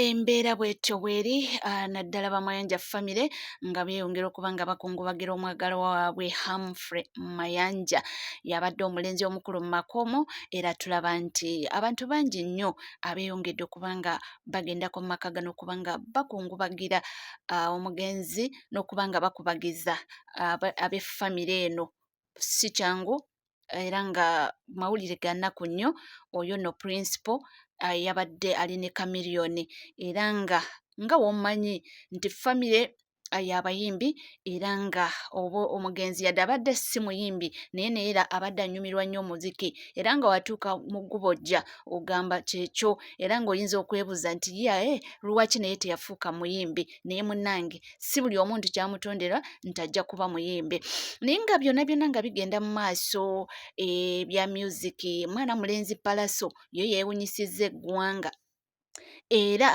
Embeera bw'etyo bw'eri naddala Bamayanja family nga beeyongera okuba nga bakungubagira omwagalo waabwe Humphrey Mayanja yabadde omulenzi omukulu mu makomo era tulaba nti abantu bangi nnyo abeeyongedde okuba nga bagendako mu maka gano okuba nga bakungubagira omugenzi n'okuba nga bakubagiza ab'effamire eno si kyangu era nga mawulire ga nnaku nnyo oyo no principal yabadde ali ne kamiliyoni era nga w'omanyi nti famire y'abayimbi era nga omugenzi yadde abadde si muyimbi naye era abadde anyumirwa nnyo omuziki era nga watuuka mu ggubojja ogamba kyekyo era ng'oyinza okwebuuza nti lwaki naye teyafuuka muyimbi naye munnange si buli omu nti kyamutondera nti ajja kuba muyimbi naye nga byonna nga bigenda mu maaso bya musiki mwana mulenzi Palaso yo yeewunyisizza eggwanga era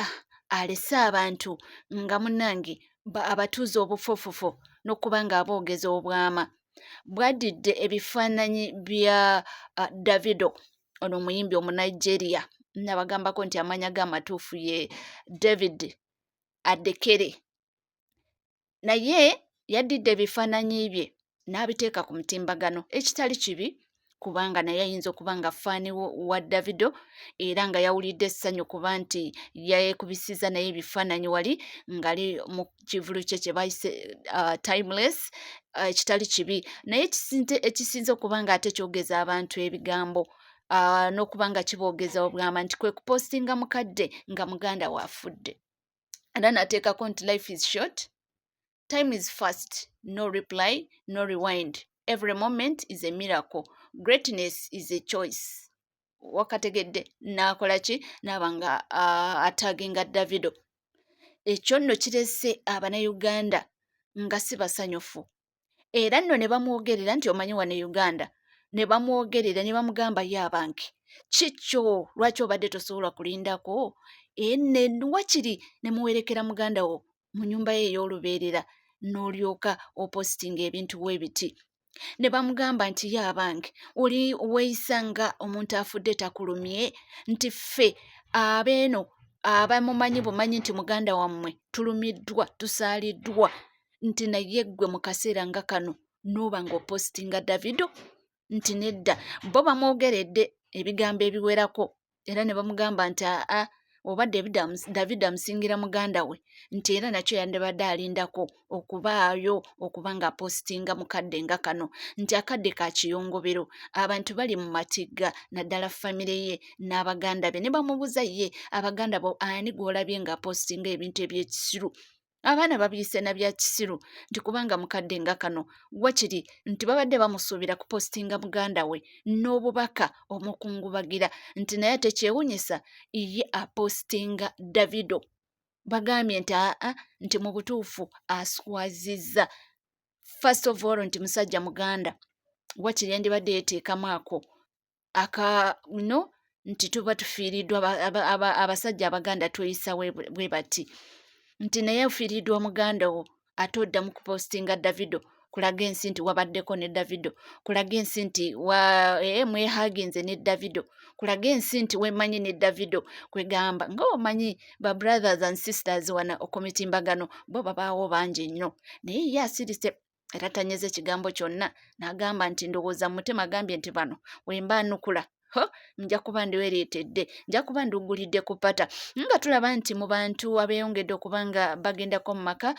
alese abantu nga munnange abatuuza obufoofofo n'okuba nga aboogeza obwama bw'addidde ebifaananyi bya Davido ono omuyimbi Omunigeria nabagambako nti amanya ge amatuufu ye David Adekere naye yaddidde ebifaananyi bye n'abiteeka ku mutimbagano ekitali kibi kubanga naye ayinza okuba nga faani wa Davido era nga yawulidde essanyu kuba nti yeekubisiza naye ebifaananyi wali ng'ali mu kivulu kye kye bayise timeless ekitali kibi naye ekisinze okuba nga ate kyogeza abantu ebigambo n'okuba nga kiboogeza obwama nti kwe kupostinga mukadde nga muganda waafudde era n'ateekako nti life is short, time is fast, no reply, no rewind. Every moment is a miracle. Greatness is a choice. Wakategedde n'akola ki n'aba nga ataginga Davido. Ekyo nno kirese Abannayuganda nga si basanyufu. Era nno ne bamwogerera nti omanyi wano e Uganda ne bamwogerera ne bamugamba ye abange kikyo lwaki obadde tosobola kulindako ne wakiri ne muwerekera muganda wo mu nnyumba ye ey'olubeerera n'olyoka opositinga ebintu w'ebiti ne bamugamba nti ye abange oli weeyisa nga omuntu afudde takulumye nti ffe abeeno abamumanyi bumanyi nti muganda wammwe tulumiddwa tusaaliddwa nti naye ggwe mu kaseera nga kano n'oba ng'opositinga Davido nti nedda bo bamwogeredde ebigambo ebiwerako era ne bamugamba nti oba Davido amusingira muganda we nti era nakyo yandibadde alindako okubaayo okuba nga apositinga mukadde nga kano nti akadde ka kiyongobero abantu bali mu matigga naddala famire ye n'abaganda be ne bamubuza ye abaganda bo ani gw'olabye ng'apositinga ebintu eby'ekisiru abaana babiyise na bya kisiru nti kubanga mukadde nga kano wakiri nti babadde bamusuubira kupositinga muganda we n'obubaka omukungubagira nti naye tekyewunyisa ye apositinga Davido bagambye nti nti mu butuufu aswazizza first of all nti musajja muganda wakiri yandibadde yeteekamu ako nti tuba tufiiriddwa abasajja abaganda tweyisa bwe bati nti naye ofiiriddwa muganda wo ate oddamu kupositinga Davido kulaga ensi nti wabaddeko ne Davido kulaga ensi nti mwehaginze ne Davido kulaga ensi nti wemanyi ne Davido kwegamba ng'omanyi ba brothers and sisters wana okumitimbagano bo babaawo bangi nnyo naye ye asirise era tanyeze ekigambo kyonna n'agamba nti ndowooza mutema agambye nti bano wemba nukula nja kuba ndiwereetedde nja kuba ndugulidde ku pata nga tulaba nti mu bantu abeeyongedde okuba nga bagendako mu maka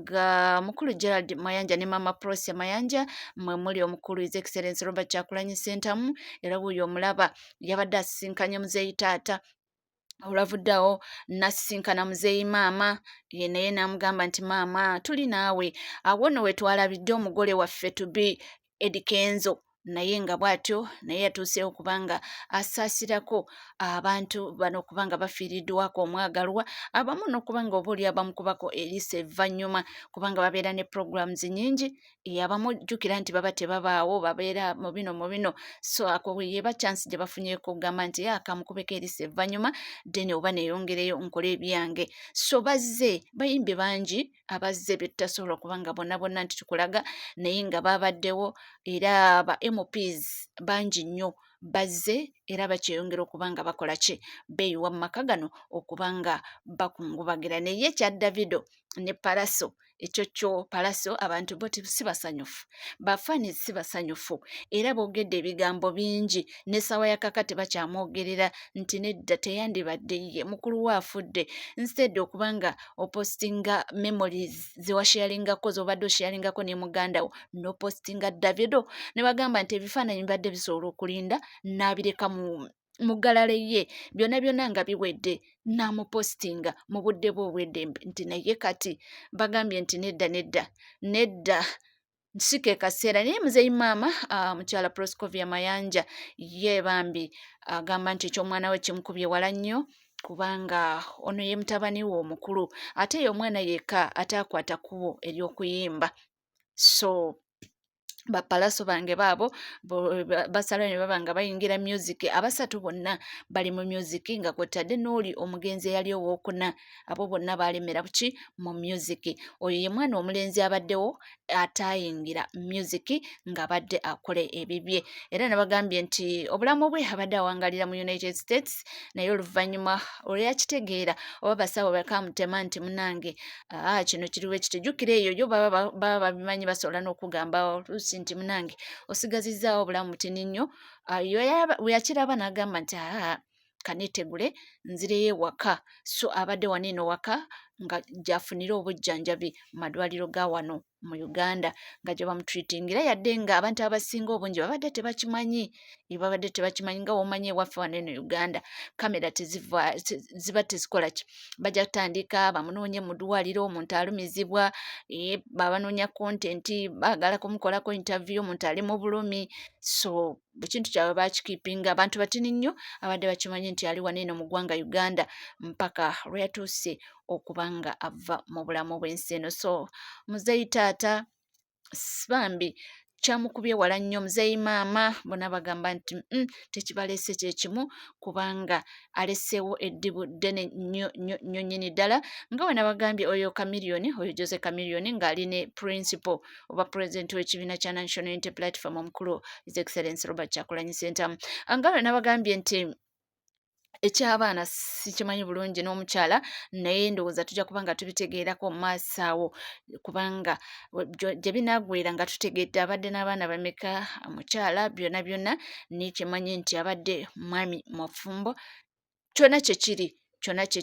ga mukulu Gerald Mayanja ne mama Prosia Mayanja mwe muli omukulu His Excellency Robert Kyagulanyi Ssentamu era wuuyo omulaba yabadde asisinkanye muzeeyi taata olwavuddeawo n'asisinkana muzeeyi maama ye naye n'amugamba nti maama tuli naawe awo nno we twalabidde omugole waffe Tubi Eddie Kenzo naye nga bw'atyo naye yatuuseewo kubanga asaasirako abantu bano okubanga bafiiriddwako omwagalwa abamu n'okuba nga oba oli abamukubako eriisa evvannyuma kubanga babeera ne programs nnyingi abamu jjukira nti baba tebabaawo babeera mu bino so ako yeba chance gye bafunyeko okugamba nti akamukubeko eriisa evvannyuma then oba neeyongereyo nkole ebyange so bazze bayimbi bangi abazze betutasobola okuba nga bonna nti tukulaga naye nga babaddewo era ba MPs bangi nnyo bazze era bakyeyongera okuba nga bakola ki beeyiwa mu maka gano okuba nga bakungubagira. Naye ekya Davido ne Palaso, ekyo kyo Palaso abantu bo si basanyufu, bafaanizi si basanyufu, era boogedde ebigambo bingi. Ne ssaawa ya kakati bakyamwogerera nti nedda teyandibadde ye mukulu we afudde. Instead okuba nga opostinga memories ze washaringako z'obadde osharingako ne muganda wo n'opostinga Davido, ne bagamba nti ebifaananyi bibadde bisobola okulinda n'abireka mu galale ye byonna byonna nga biwedde n'amupostinga mu budde bwe obw'eddembe. Nti naye kati bagambye nti nedda si ke kaseera. Naye muzeeyi maama mukyala Proscovia Mayanja ye bambi agamba nti eky'omwana we kimukubye wala nnyo kubanga ono ye mutabani we omukulu ate ye omwana yekka ataakwata kkubo ery'okuyimba. So bapalaso bange baabo basala ne baba nga bayingira music. Abasatu bonna bali mu music nga kwotadde n'oli omugenzi eyali owookuna, abo bonna baalemera buki mu music. Oyo ye mwana omulenzi abaddewo ataayingira music ng'abadde akola ebibye, era ne bagambye nti obulamu bwe abadde awangalira mu United States, naye oluvannyuma olwakitegeera oba basawo bakamutema nti munange kino kiriwo ekitejjukira eyo yo baba babimanyi basobola n'okugamba oluusi nti munange osigazizaawo obulamu butini nnyo. We yakiraba n'agamba nti kaneetegule nzireyo ewaka. So abadde wano eno waka nga gy'afunira obujjanjabi mu malwaliro ga wano mu Uganda nga gye bamutreatingira, yadde nga abantu abasinga obungi babadde tebakimanyi nga womanyi ewaffe wano eno Uganda kamera ziba tezikola ki, bajja kutandika bamunoonye mu ddwaliro, omuntu alumizibwa, babanoonya kontenti, baagala kumukolako interview, omuntu ali mu bulumi. So ekintu kyabwe bakikipinga, abantu batini nnyo abadde bakimanyi nti ali wano eno mu ggwanga Uganda mpaka lwe yatuuse okuba nga ava mu bulamu bw'ensi eno. So muzeeyi taata bambi kyamukubye wala nnyo, muzeeyi maama bonna bagamba nti tekibaleese kye kimu kubanga aleseewo eddibu ddene nnyo nnyini ddala. Nga we nabagambye oyo Jose Chameleone ng'ali ne principal oba president w'ekibiina kya National Unity Platform omukulu His Excellency Robert Kyagulanyi Ssentamu. Nga we nabagambye nti eky'abaana sikimanyi bulungi n'omukyala, naye ndowooza tujja kuba nga tubitegeerako mu maaso awo kubanga gye binaagwera nga tutegedde abadde n'abaana bameka mukyala byonna nikimanyi nti abadde mwami mufumbo. Kyonna kye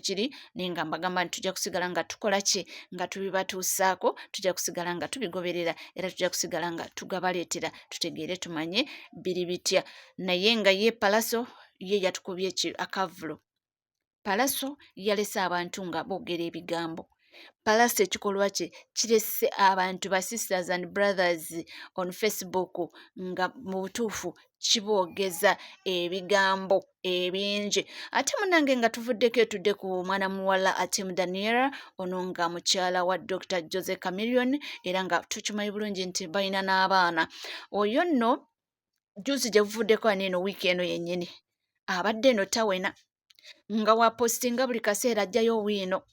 kiri naye nga mbagamba nti tujja kusigala nga tukola ki nga tubibatuusaako, tujja kusigala nga tubigoberera era tujja kusigala nga tugabaleetera tutegeere tumanye biri bitya. Naye nga ye Palaso ye yatukubye akavulo. Palaso yalese abantu nga boogera ebigambo. Palaso ekikolwa kye kirese abantu ba sisters and brothers on Facebook nga mu butuufu kiboogeza ebigambo ebingi. Ate munange nga tuvuddeko etudde ku mwana muwala Atte Daniella, ono nga mukyala wa Dr. Jose Chameleone, era nga tukimanyi bulungi nti balina n'abaana. Oyo nno juzi gye buvuddeko wano eno wiiki eno yennyini abadde eno tawena nga wapostinga buli kaseera ajjayo wiino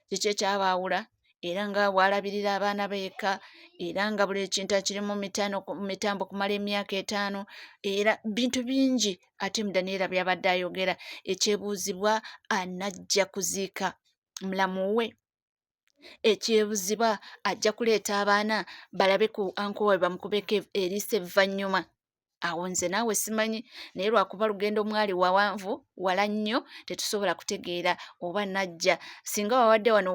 kiki ekyabaawula, era nga bw'alabirira abaana beeka, era nga buli ekintu akirimu mitambo kumala emyaka 5, era bintu bingi Atte Daniella byabadde ayogera. Ekyebuuzibwa anajja kuziika mulamu we, ekyebuuzibwa ajja kuleeta abaana balabe ku anko we bamukubeko eriisa evvannyuma. Awo nze naawe simanyi, naye lwakuba lugendo mwali wawanvu wala nnyo tetusobola kutegeera oba najja. Singa wawadde wano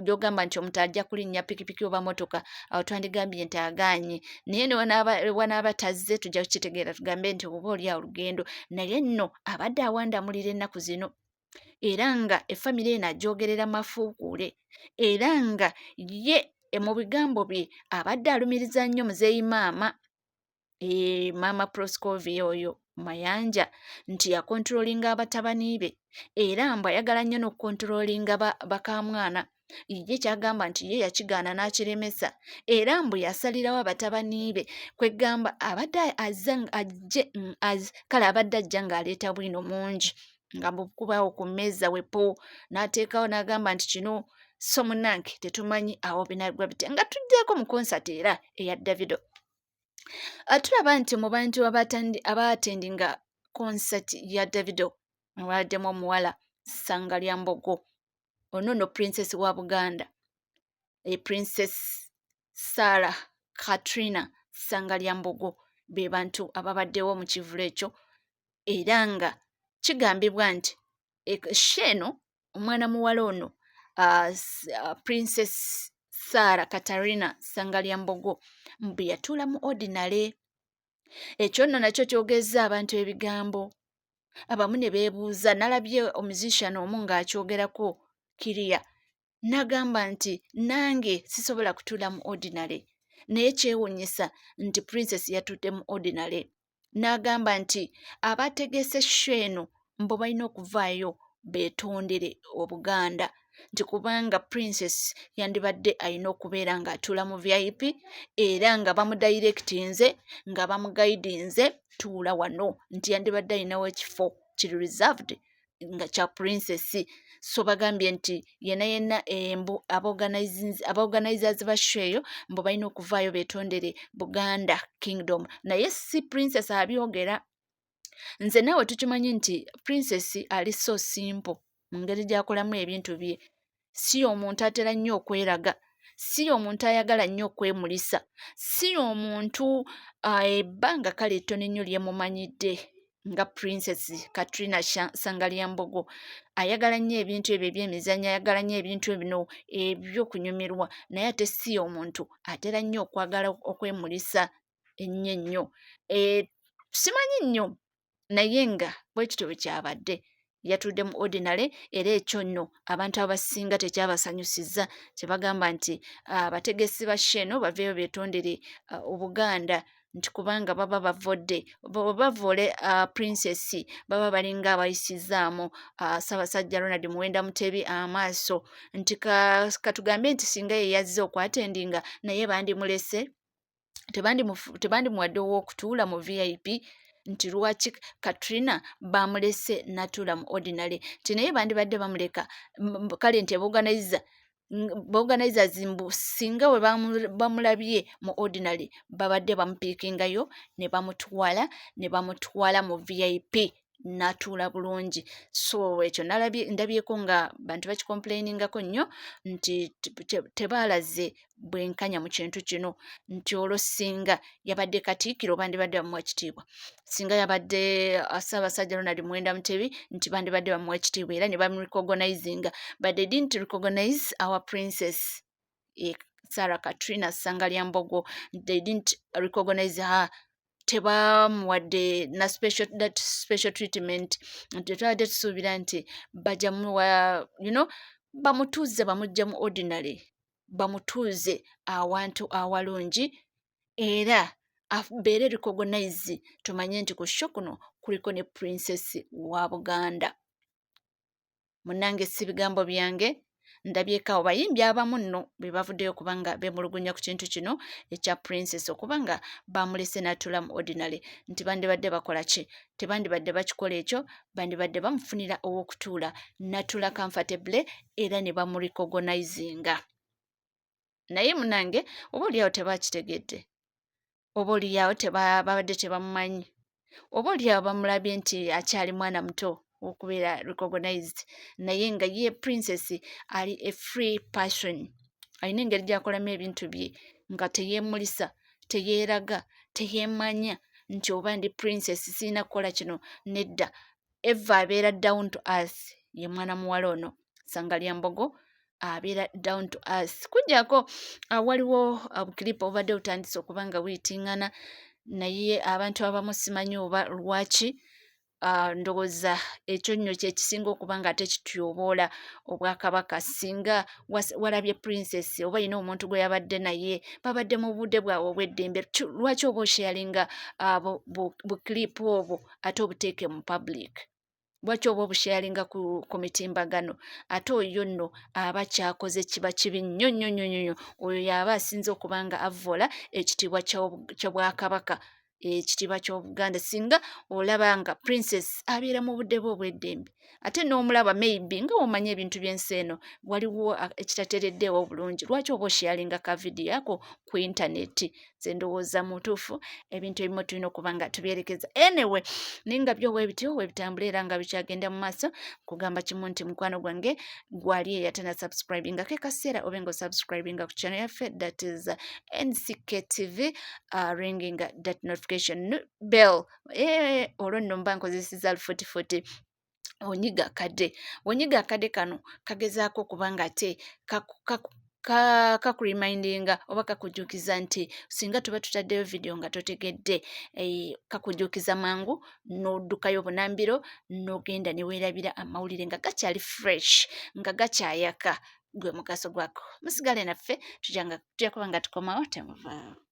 gy'ogamba nti omuntu ajja kulinnya pikipiki oba motoka, awo twandigambye nti agaanye, naye wanaaba tazze tujja kukitegeera tugambe nti oba oli awo lugendo. Naye nno abadde awandamulira ennaku zino, era nga effamire eno agyogerera mafuukuule, era nga ye mu bigambo bye abadde alumiriza nnyo muzeeyi maama. Maama Proscovia oyo Mayanja nti yakontrolinga abatabani be, era mbu ayagala nnyo n'okukontrolinga bakamwana. Ye kyagamba nti ye yakigaana n'akiremesa, era mbu yasalirawo abatabani be kwegamba abadde kale abadde ajja ng'aleeta bwino mungi nga bukubaawo ku mmeeza wepo n'ateekawo n'agamba nti kino so munnange tetumanyi awo binagwa bitya, nga tujjaako mu konsati era eya Davido. Tulaba nti mu bantu abaatendinga concert ya Davido mwaddemu omuwala ssanga lya Mbogo ono princess wa Buganda Princess Sarah Katrina ssanga lya Mbogo be bantu ababaddewo mu kivulo ekyo era nga kigambibwa nti sheeno omwana muwala ono Princess Sarah Katarina ssanga lya Mbogo bwe yatuula mu ordinary ekyo nno nakyo kyogezza abantu ebigambo abamu ne beebuuza nalabye omusician omu ng'akyogerako Kiriya n'agamba nti nange sisobola kutuula mu ordinary naye kyewuunyisa nti princess yatudde mu ordinary n'agamba nti abategese sheno mbo balina okuvaayo beetondere Obuganda nti kubanga princess yandibadde alina okubeera ng'atuula mu VIP era nga bamudayirekitinze nga bamugaidinze tuula wano nti yandibadde alinawo ekifo kiri reserved nga kya princess so bagambye nti yenna abaorganizers ba show eyo mbo balina okuvaayo beetondere Buganda Kingdom naye si princess abyogera nze naawe tukimanyi nti princess ali so simple mu ngeri gy'akolamu ebintu bye si omuntu atera nnyo okweraga si omuntu ayagala nnyo okwemulisa si omuntu ebbanga kale ettono ennyo lyemumanyidde nga princess Katrina ssanga lya Mbogo ayagala nnyo ebintu ebyo ebyemizannyo ayagala nnyo ebintu bino ebyokunyumirwa naye ate si omuntu atera nnyo okwagala okwemulisa ennyo simanyi nnyo naye nga bwe kityo bwe kyabadde yatudde mu ordinary era ekyo nno abantu abasinga tekyabasanyusizza kye bagamba nti abategesi ba sheno baveeyo beetondere Obuganda nti kubanga baba bavole princess baba balinga abayisizaamu Ssaabasajja Ronald Muwenda Mutebi amaaso nti katugambe nti singa ye yazze okwatendinga naye bandimulese tebandimuwadde ow'okutuula mu VIP nti lwaki Katrina bamulese natuula mu ordinary nti naye bandibadde bamuleka kale nti organizers mbu singa we bamulabye mu ordinary babadde bamupiikingayo ne bamutwala mu VIP n'atuula bulungi so ekyo ndabyeko nga bantu bakikomplainingako nnyo nti tebaalaze bwenkanya mu kintu kino nti olwo singa yabadde Katiikiro bandibadde bamuwa ekitiibwa singa yabadde Ssaabasajja Ronald Muwenda Mutebi nti bandibadde bamuwa ekitiibwa era ne bamurecognizinga but they didn't recognize our princess Sarah Katrina ssanga lya Mbogo they didn't recognize her tebamuwadde na special treatment nti twabadde tusuubira nti bajamuwa bamutuuze bamugja mu ordinary bamutuuze awantu awalungi era abeere recognize tumanye nti ku sho kuno kuliko ne princess wa Buganda munnange si bigambo byange ndabyeko bayimbi abamu nno be bavuddeyo kubanga beemulugunya ku kintu kino ekya princess okubanga bamulese n'atuula mu ordinary nti bandibadde bakola ki tebandibadde bakikola ekyo bandibadde bamufunira ow'okutuula n'atuula comfortable era ne bamurecognizinga naye munnange oba oliawo tebakitegedde oba oliawo babadde tebamumanyi oba oliawo bamulabye nti akyali mwana muto okubeera recognized naye nga ye princess ali a free person alina engeri gy'akolamu ebintu bye nga teyeemulisa teyeeraga teyeemanya nti oba ndi princess sirina kukola kino nedda eva abeera down to earth ye mwana muwala ono ssanga lya Mbogo abeera down to earth kujjako waliwo obukilipu obubadde butandise okuba nga buyitingana naye abantu abamu simanyi oba lwaki ndowooza ekyo nno kyekisinga okuba nga ate kityoboola Obwakabaka singa walabye princess oba yina omuntu gwe yabadde naye babadde mu budde bwabwe obw'eddembe lwaki oba osharinga bukilipu obwo ate obuteeke mu public lwaki oba obusharinga ku mitimbagano ate oyo nno aba kyakoze kiba kibi nnyo nnyo oyo yaba asinze okuba nga avvola ekitiibwa ky'Obwakabaka ekitiibwa ky'Obuganda singa olaba nga princess abeera mu budde bwe obw'eddembe ate n'omulaba maybe nga womanya ebintu by'ensi eno waliwo ekitatereddeewo bulungi lwaki oba osharinga ka vidiyo ako ku intaneti ze ndowooza mu ntuufu ebintu ebimu tulina okuba nga tubyerekeza anyway ninga byo weebityo weebitambula era nga bikyagenda mu maaso kugamba kimu nti mukwano gwange gwali eyatana subscribinga ke kaseera obe nga subscribinga ku channel yaffe that is NCK-TV ringing that notification bell olwo nno mba nkozeseza lufuutifuuti onyiga akadde kano kagezaako okuba nga ate kakurimindinga oba kakujjukiza nti singa tuba tutaddeyo vidiyo nga totegedde kakujjukiza mangu n'oddukayo bunambiro n'ogenda ne weerabira amawulire nga gakyali fresh nga gakyayaka gwe mugaso gwako musigale naffe tujja kuba nga tukomawo temuvaawo.